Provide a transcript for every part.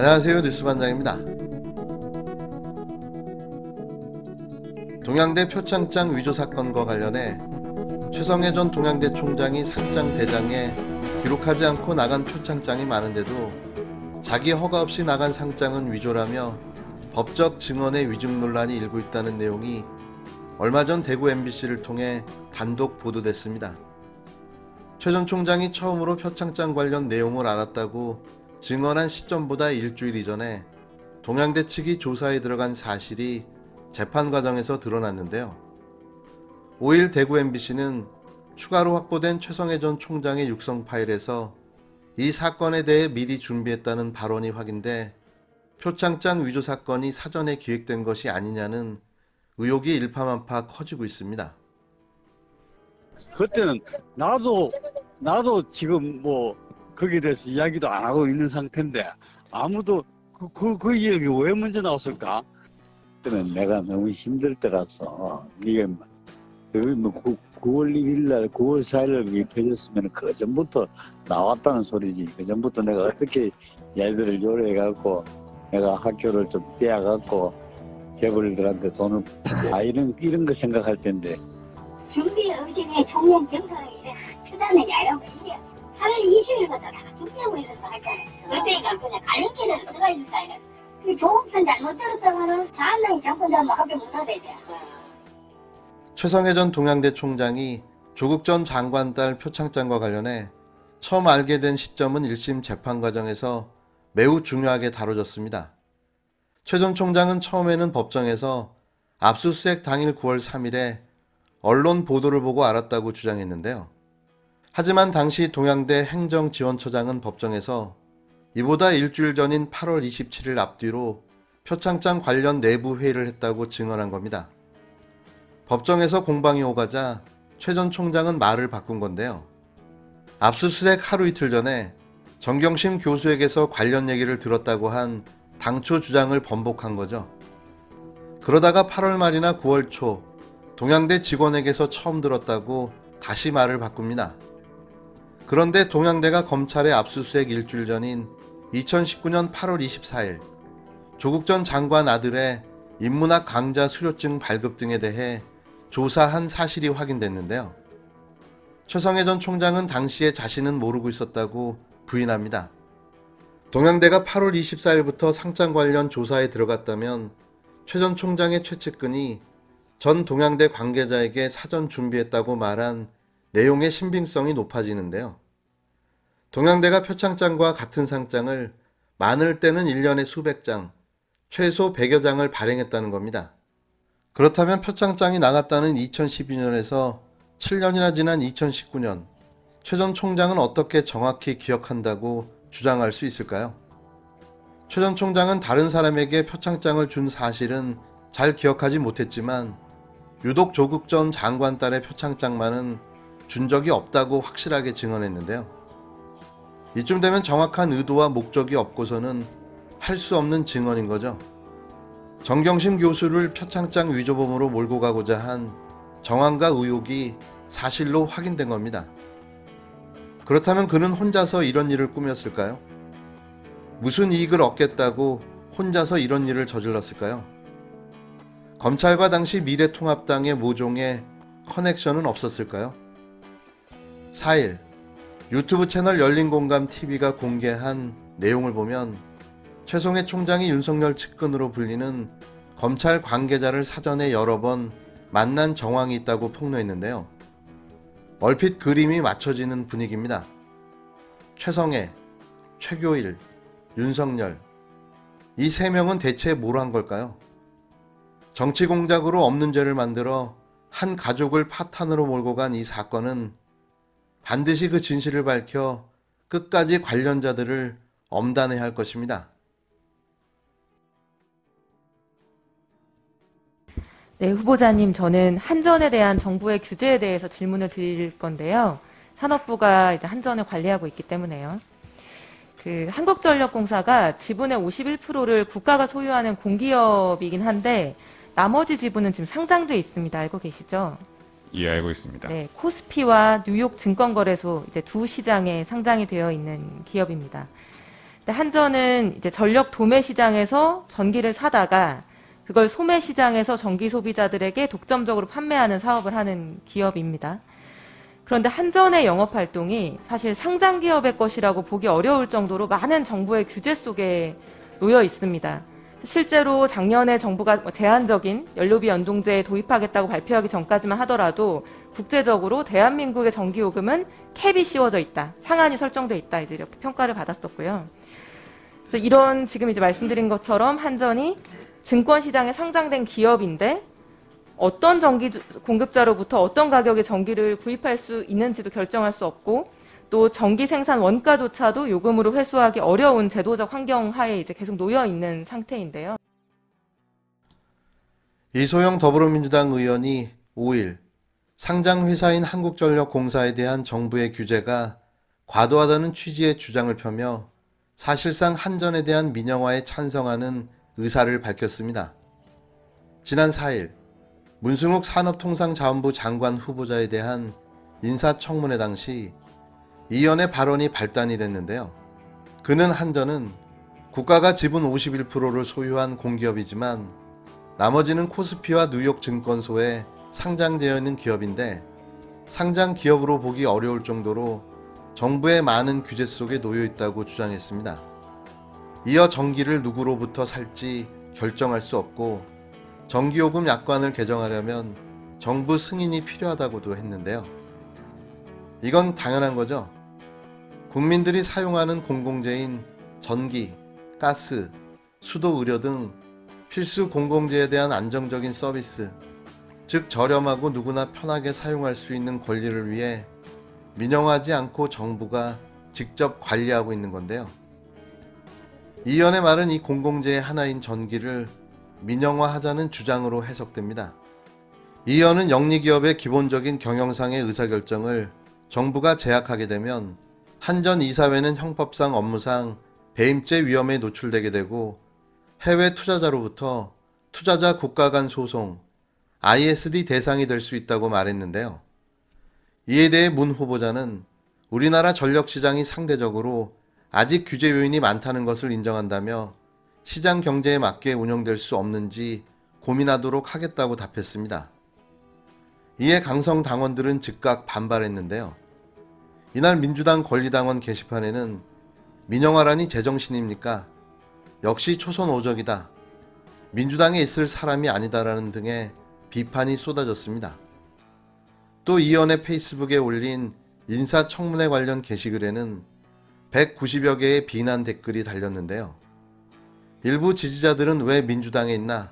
안녕하세요. 뉴스반장입니다. 동양대 표창장 위조 사건과 관련해 최성해 전 동양대 총장이 상장 대장에 기록하지 않고 나간 표창장이 많은데도 자기 허가 없이 나간 상장은 위조라며 법적 증언의 위증 논란이 일고 있다는 내용이 얼마 전 대구 MBC를 통해 단독 보도됐습니다. 최 전 총장이 처음으로 표창장 관련 내용을 알았다고 증언한 시점보다 일주일 이전에 동양대 측이 조사에 들어간 사실이 재판 과정에서 드러났는데요. 5일 대구 MBC는 추가로 확보된 최성해 전 총장의 육성 파일에서 이 사건에 대해 미리 준비했다는 발언이 확인돼 표창장 위조 사건이 사전에 기획된 것이 아니냐는 의혹이 일파만파 커지고 있습니다. 그때는 나도 지금 뭐 거기에 대해서 이야기도 안 하고 있는 상태인데 아무도 그 이야기 왜 먼저 나왔을까? 그때는 내가 너무 힘들 때라서 이게 뭐 9월 1일 날 9월 4일 날 그게 펴졌으면 그 전부터 나왔다는 소리지. 그 전부터 내가 어떻게 얘들을 요래해갖고 내가 학교를 좀 떼어갖고 재벌들한테 돈을 이런 거 생각할 텐데. 준비 의식의 총련 경선에 투자느냐라고 이게 8월 20일부터 다 준비하고 있었다 했잖아요. 그때가 그냥 갈림길을 쓰가 있었다 이래. 이 조급편 잘못 들었다가는 자한당이 정권 잡으면 학교 못 나대야 돼. 최성해 전 동양대 총장이 조국 전 장관 딸 표창장과 관련해 처음 알게 된 시점은 1심 재판 과정에서 매우 중요하게 다뤄졌습니다. 최 전 총장은 처음에는 법정에서 압수수색 당일 9월 3일에 언론 보도를 보고 알았다고 주장했는데요. 하지만 당시 동양대 행정지원처장은 법정에서 이보다 일주일 전인 8월 27일 앞뒤로 표창장 관련 내부 회의를 했다고 증언한 겁니다. 법정에서 공방이 오가자 최 전 총장은 말을 바꾼 건데요. 압수수색 하루 이틀 전에 정경심 교수에게서 관련 얘기를 들었다고 한 당초 주장을 번복한 거죠. 그러다가 8월 말이나 9월 초 동양대 직원에게서 처음 들었다고 다시 말을 바꿉니다. 그런데 동양대가 검찰의 압수수색 일주일 전인 2019년 8월 24일 조국 전 장관 아들의 인문학 강좌 수료증 발급 등에 대해 조사한 사실이 확인됐는데요. 최성해 전 총장은 당시에 자신은 모르고 있었다고 부인합니다. 동양대가 8월 24일부터 상장 관련 조사에 들어갔다면 최 전 총장의 최측근이 전 동양대 관계자에게 사전 준비했다고 말한 내용의 신빙성이 높아지는데요. 동양대가 표창장과 같은 상장을 많을 때는 1년에 수백 장, 최소 100여 장을 발행했다는 겁니다. 그렇다면 표창장이 나갔다는 2012년에서 7년이나 지난 2019년, 최 전 총장은 어떻게 정확히 기억한다고 주장할 수 있을까요? 최 전 총장은 다른 사람에게 표창장을 준 사실은 잘 기억하지 못했지만 유독 조국 전 장관 딸의 표창장만은 준 적이 없다고 확실하게 증언했는데요. 이쯤 되면 정확한 의도와 목적이 없고서는 할 수 없는 증언인 거죠. 정경심 교수를 표창장 위조범으로 몰고 가고자 한 정황과 의혹이 사실로 확인된 겁니다. 그렇다면 그는 혼자서 이런 일을 꾸몄을까요? 무슨 이익을 얻겠다고 혼자서 이런 일을 저질렀을까요? 검찰과 당시 미래통합당의 모종의 커넥션은 없었을까요? 4일 유튜브 채널 열린공감TV가 공개한 내용을 보면 최성해 총장이 윤석열 측근으로 불리는 검찰 관계자를 사전에 여러 번 만난 정황이 있다고 폭로했는데요. 얼핏 그림이 맞춰지는 분위기입니다. 최성해, 최교일, 윤석열, 이 세 명은 대체 뭘 한 걸까요? 정치 공작으로 없는 죄를 만들어 한 가족을 파탄으로 몰고 간 이 사건은 반드시 그 진실을 밝혀 끝까지 관련자들을 엄단해야 할 것입니다. 네, 후보자님, 저는 한전에 대한 정부의 규제에 대해서 질문을 드릴 건데요. 산업부가 이제 한전을 관리하고 있기 때문에요. 한국전력공사가 지분의 51%를 국가가 소유하는 공기업이긴 한데 나머지 지분은 지금 상장돼 있습니다. 알고 계시죠? 예, 알고 있습니다. 네, 코스피와 뉴욕 증권거래소 이제 두 시장에 상장이 되어 있는 기업입니다. 근데 한전은 이제 전력 도매 시장에서 전기를 사다가 그걸 소매 시장에서 전기 소비자들에게 독점적으로 판매하는 사업을 하는 기업입니다. 그런데 한전의 영업 활동이 사실 상장 기업의 것이라고 보기 어려울 정도로 많은 정부의 규제 속에 놓여 있습니다. 실제로 작년에 정부가 제한적인 연료비 연동제 도입하겠다고 발표하기 전까지만 하더라도 국제적으로 대한민국의 전기요금은 캡이 씌워져 있다, 상한이 설정돼 있다, 이제 이렇게 평가를 받았었고요. 그래서 이런 지금 이제 말씀드린 것처럼 한전이 증권시장에 상장된 기업인데 어떤 전기 공급자로부터 어떤 가격의 전기를 구입할 수 있는지도 결정할 수 없고 또 전기 생산 원가조차도 요금으로 회수하기 어려운 제도적 환경 하에 이제 계속 놓여 있는 상태인데요. 이소영 더불어민주당 의원이 5일 상장회사인 한국전력공사에 대한 정부의 규제가 과도하다는 취지의 주장을 펴며 사실상 한전에 대한 민영화에 찬성하는 의사를 밝혔습니다. 지난 4일 문승욱 산업통상자원부 장관 후보자에 대한 인사청문회 당시 이 의원의 발언이 발단이 됐는데요. 그는 한전은 국가가 지분 51%를 소유한 공기업이지만 나머지는 코스피와 뉴욕 증권소에 상장되어 있는 기업인데 상장 기업으로 보기 어려울 정도로 정부의 많은 규제 속에 놓여 있다고 주장했습니다. 이어 전기를 누구로부터 살지 결정할 수 없고 전기요금 약관을 개정하려면 정부 승인이 필요하다고도 했는데요. 이건 당연한 거죠. 국민들이 사용하는 공공재인 전기, 가스, 수도, 의료 등 필수 공공재에 대한 안정적인 서비스, 즉 저렴하고 누구나 편하게 사용할 수 있는 권리를 위해 민영화하지 않고 정부가 직접 관리하고 있는 건데요. 이 의원의 말은 이 공공재의 하나인 전기를 민영화하자는 주장으로 해석됩니다. 이 의원은 영리기업의 기본적인 경영상의 의사결정을 정부가 제약하게 되면 한전 이사회는 형법상 업무상 배임죄 위험에 노출되게 되고 해외 투자자로부터 투자자 국가 간 소송, ISD 대상이 될 수 있다고 말했는데요. 이에 대해 문 후보자는 우리나라 전력시장이 상대적으로 아직 규제 요인이 많다는 것을 인정한다며 시장 경제에 맞게 운영될 수 없는지 고민하도록 하겠다고 답했습니다. 이에 강성 당원들은 즉각 반발했는데요. 이날 민주당 권리당원 게시판에는 민영화라니 제정신입니까? 역시 초선 오적이다. 민주당에 있을 사람이 아니다라는 등의 비판이 쏟아졌습니다. 또 이 의원의 페이스북에 올린 인사청문회 관련 게시글에는 190여 개의 비난 댓글이 달렸는데요. 일부 지지자들은 왜 민주당에 있나?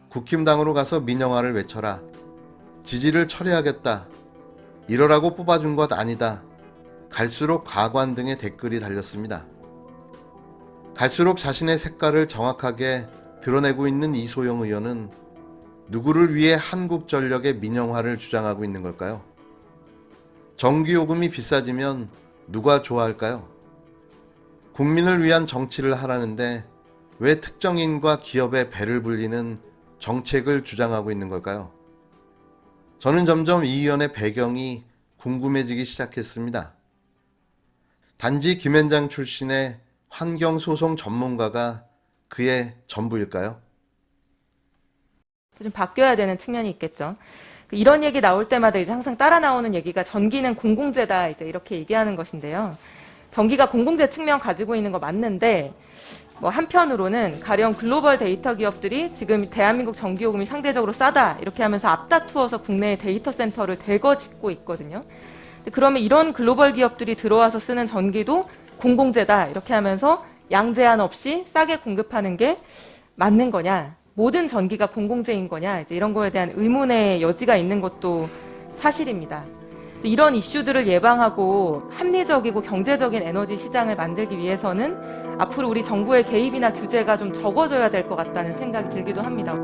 국힘당으로 가서 민영화를 외쳐라. 지지를 철회하겠다. 이러라고 뽑아준 것 아니다. 갈수록 가관 등의 댓글이 달렸습니다. 갈수록 자신의 색깔을 정확하게 드러내고 있는 이소영 의원은 누구를 위해 한국전력의 민영화를 주장하고 있는 걸까요? 전기요금이 비싸지면 누가 좋아할까요? 국민을 위한 정치를 하라는데 왜 특정인과 기업의 배를 불리는 정책을 주장하고 있는 걸까요? 저는 점점 이 의원의 배경이 궁금해지기 시작했습니다. 단지 김현장 출신의 환경소송 전문가가 그의 전부일까요? 좀 바뀌어야 되는 측면이 있겠죠. 이런 얘기 나올 때마다 이제 항상 따라 나오는 얘기가 전기는 공공재다, 이제 이렇게 얘기하는 것인데요. 전기가 공공재 측면 가지고 있는 거 맞는데, 한편으로는 가령 글로벌 데이터 기업들이 지금 대한민국 전기요금이 상대적으로 싸다 이렇게 하면서 앞다투어서 국내에 데이터 센터를 대거 짓고 있거든요. 그러면 이런 글로벌 기업들이 들어와서 쓰는 전기도 공공재다 이렇게 하면서 양제한 없이 싸게 공급하는 게 맞는 거냐, 모든 전기가 공공재인 거냐, 이제 이런 거에 대한 의문의 여지가 있는 것도 사실입니다. 이런 이슈들을 예방하고 합리적이고 경제적인 에너지 시장을 만들기 위해서는 앞으로 우리 정부의 개입이나 규제가 좀 적어져야 될 것 같다는 생각이 들기도 합니다.